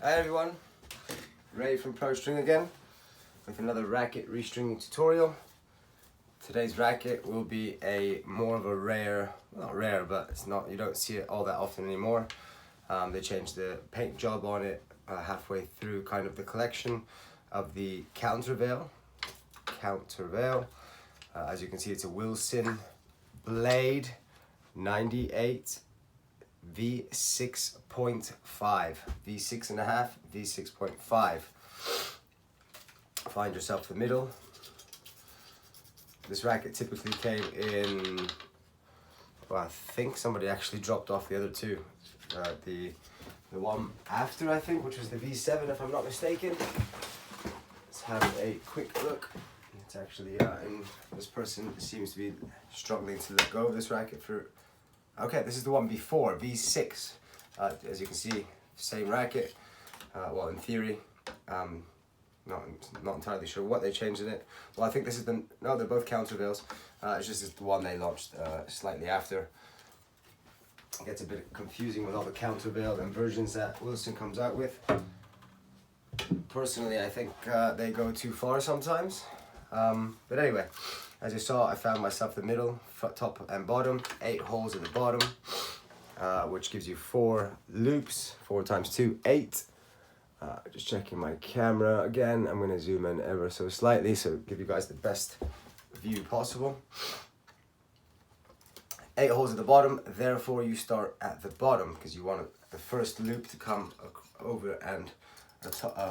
Hi everyone, Ray from Pro String again with another racket restringing tutorial. Today's racket will be more of a rare, well, not rare, but it's not, you don't see it all that often anymore. They changed the paint job on it halfway through kind of the collection of the Countervail. As you can see, it's a Wilson Blade 98 V6.5, V6.5, V6.5. Find yourself the middle. This racket typically came in, well, I think somebody actually dropped off the other two. The one after, I think, which was the V7 if I'm not mistaken. Let's have a quick look. It's actually, and this person seems to be struggling to let go of this racket for, okay, this is the one before, V6. As you can see, same racket, well, in theory. Not entirely sure what they changed in it. Well, I think this is the, no, they're both Countervails. It's just the one they launched slightly after. It gets a bit confusing with all the Countervail and versions that Wilson comes out with. Personally, I think they go too far sometimes. But anyway, as you saw, I found myself the middle, top and bottom, 8 holes at the bottom, which gives you 4 loops, 4 times 2, 8. Just checking my camera again. I'm going to zoom in ever so slightly so give you guys the best view possible. 8 holes at the bottom, therefore you start at the bottom because you want the first loop to come over and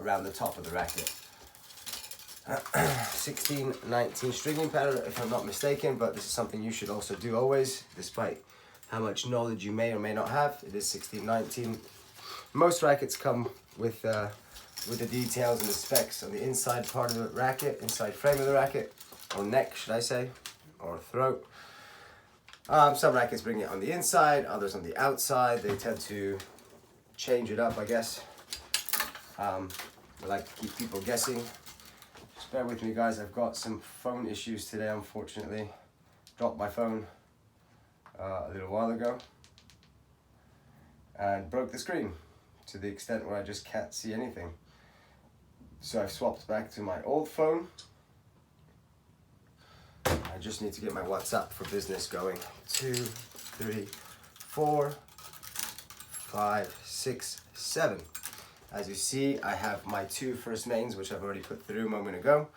around the top of the racket. 16-19 stringing pattern if I'm not mistaken, but this is something you should also do always, despite how much knowledge you may or may not have. It is 16-19. Most rackets come with the details and the specs on the inside part of the racket, inside frame of the racket, or neck should I say, or throat. Some rackets bring it on the inside, others on the outside. They tend to change it up, I guess. I like to keep people guessing. Just bear with me guys, I've got some phone issues today unfortunately. Dropped my phone a little while ago and broke the screen to the extent where I just can't see anything. So I've swapped back to my old phone. I just need to get my WhatsApp for business going. 2, 3, 4, 5, 6, 7. As you see, I have my 2 first mains, which I've already put through a moment ago.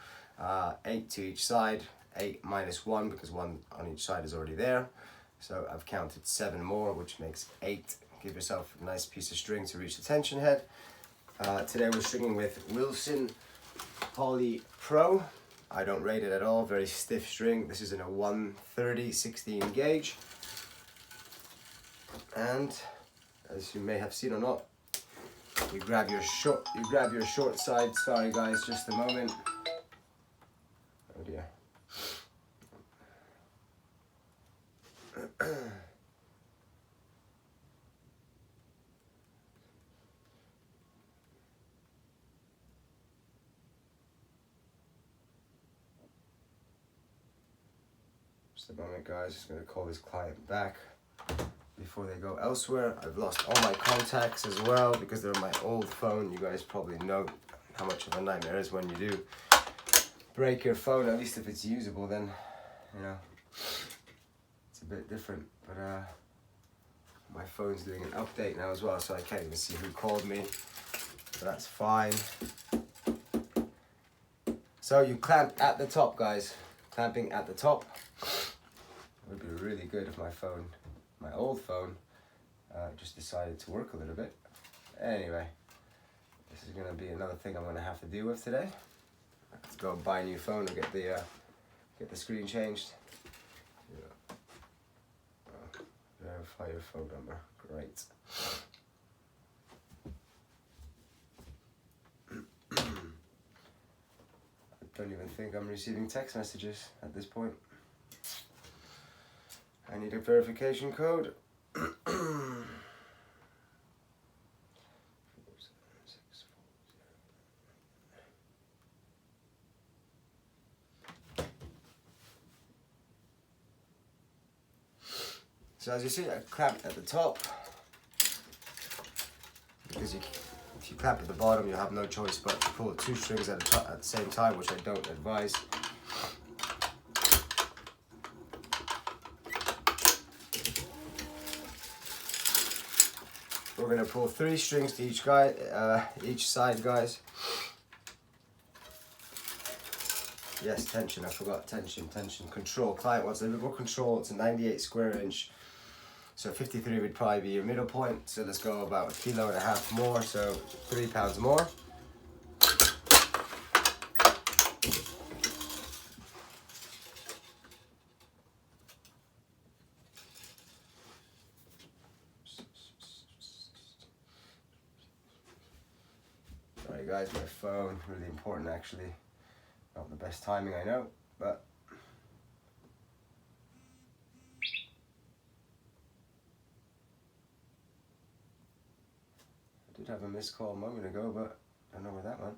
8 to each side, 8 minus 1 because 1 on each side is already there. So I've counted 7 more, which makes 8. Give yourself a nice piece of string to reach the tension head. Today we're stringing with Wilson Poly Pro. I don't rate it at all, very stiff string. This is in a 130 16 gauge. And as you may have seen or not, you grab your short side. Sorry guys, just a moment. Oh dear. Just a moment guys, just gonna call this client back before they go elsewhere. I've lost all my contacts as well because they're on my old phone. You guys probably know how much of a nightmare it is when you do break your phone, at least if it's usable then, you know, it's a bit different. But my phone's doing an update now as well, so I can't even see who called me, but that's fine. So you clamp at the top guys, clamping at the top. It would be really good if my old phone just decided to work a little bit. Anyway, this is gonna be another thing I'm gonna have to deal with today. Let's go buy a new phone or get the screen changed. Yeah. Verify your phone number. Great. I don't even think I'm receiving text messages at this point. I need a verification code. So as you see, I clamped at the top because if you clamp at the bottom, you'll have no choice but to pull 2 strings at the same time, which I don't advise. We're going to pull 3 strings to each side, guys. Yes, tension, I forgot tension. Control, client wants a little bit more control. It's a 98 square inch. So 53 would probably be your middle point. So let's go about 1.5 kilos more, so 3 pounds more. Sorry guys, my phone, really important actually. Not the best timing, I know, but I did have a missed call a moment ago, but I don't know where that went.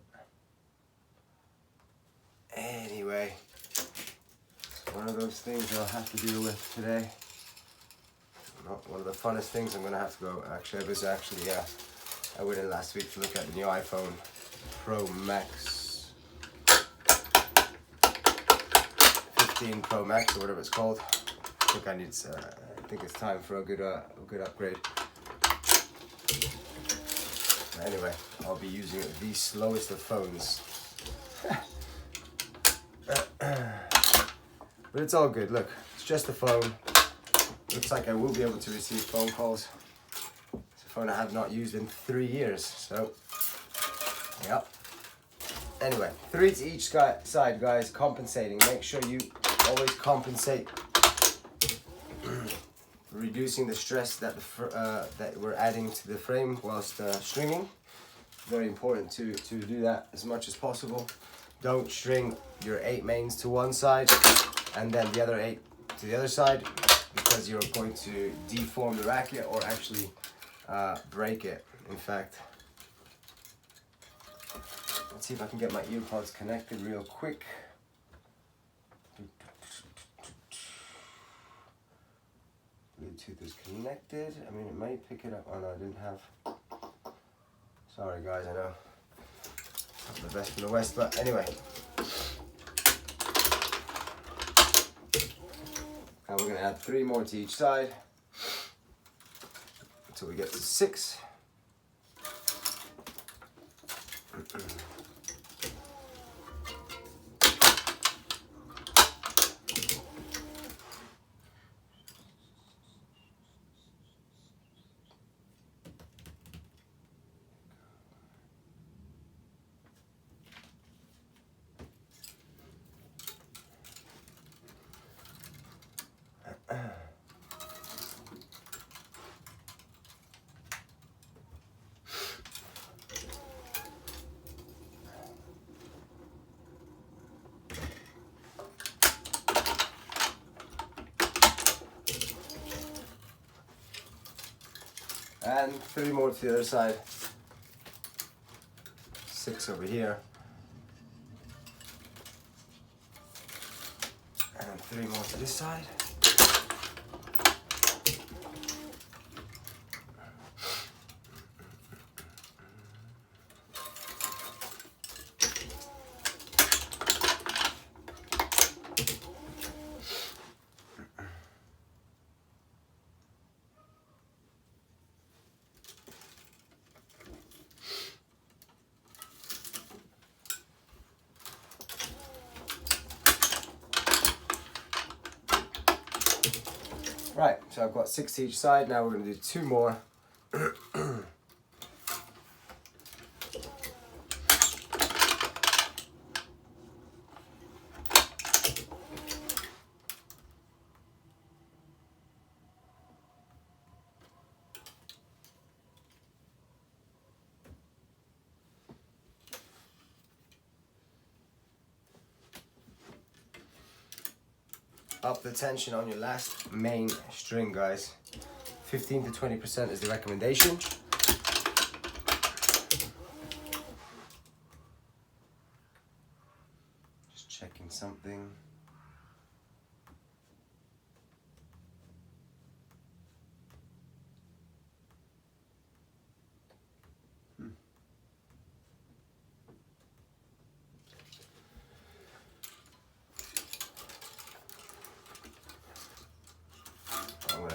Anyway, it's one of those things I'll have to deal with today. Not one of the funnest things. I'm gonna have to go. Actually, I went in last week to look at the new iPhone Pro Max, 15 Pro Max or whatever it's called. I think it's time for a good upgrade. Anyway, I'll be using the slowest of phones. But it's all good. Look, it's just a phone. Looks like I will be able to receive phone calls. It's a phone I have not used in 3 years, so yeah. Anyway, 3 to each side, guys. Compensating. Make sure you always compensate, reducing the stress that that we're adding to the frame whilst stringing. Very important to do that as much as possible. Don't string your 8 mains to one side and then the other 8 to the other side, because you're going to deform the racket or actually break it. In fact, let's see if I can get my earpods connected real quick. Bluetooth is connected. I mean, it might pick it up. Oh no, I didn't have. Sorry guys, I know. Not the best from the West, but anyway. Now we're going to add 3 more to each side until we get to 6. And 3 more to the other side. 6 over here. And 3 more to this side. Right, so I've got 6 to each side. Now we're going to do 2 more. Up the tension on your last main string, guys. 15 to 20% is the recommendation. Just checking something.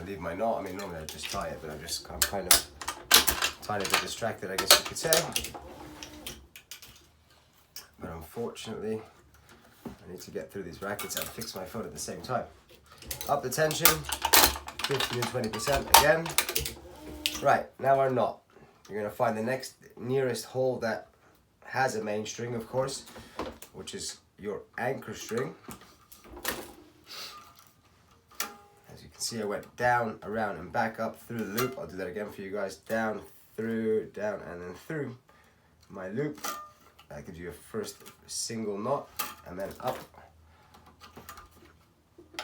leave my knot. I mean, normally I just tie it, but I'm kind of tiny bit distracted, I guess you could say. But unfortunately, I need to get through these rackets and fix my foot at the same time. Up the tension, 15 to 20% again. Right, now our knot. You're gonna find the next nearest hole that has a main string, of course, which is your anchor string. As you can see, I went down, around, and back up through the loop. I'll do that again for you guys. Down, through, down, and then through my loop. That gives you a first single knot, and then up.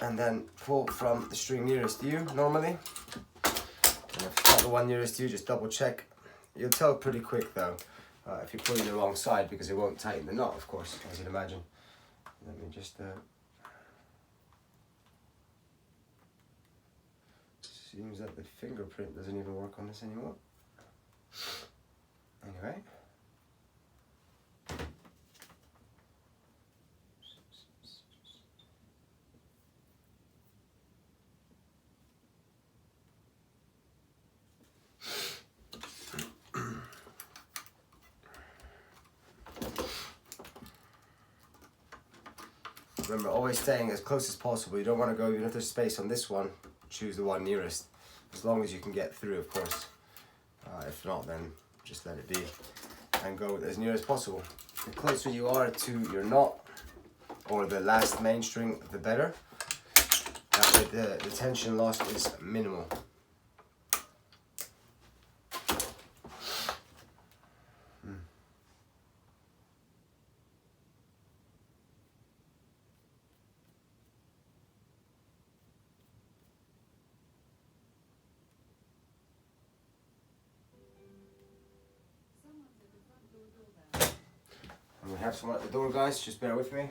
And then pull from the string nearest you, normally. And if it's not the one nearest you, just double check. You'll tell pretty quick though, if you're pulling the wrong side, because it won't tighten the knot, of course, as you'd imagine. Let me just, seems that the fingerprint doesn't even work on this anymore. Anyway. Remember, always staying as close as possible. You don't want to go, even if there's space on this one, choose the one nearest. As long as you can get through, of course. If not, then just let it be and go as near as possible. The closer you are to your knot or the last main string, the better. That way the tension loss is minimal. And we have someone at the door, guys, just bear with me.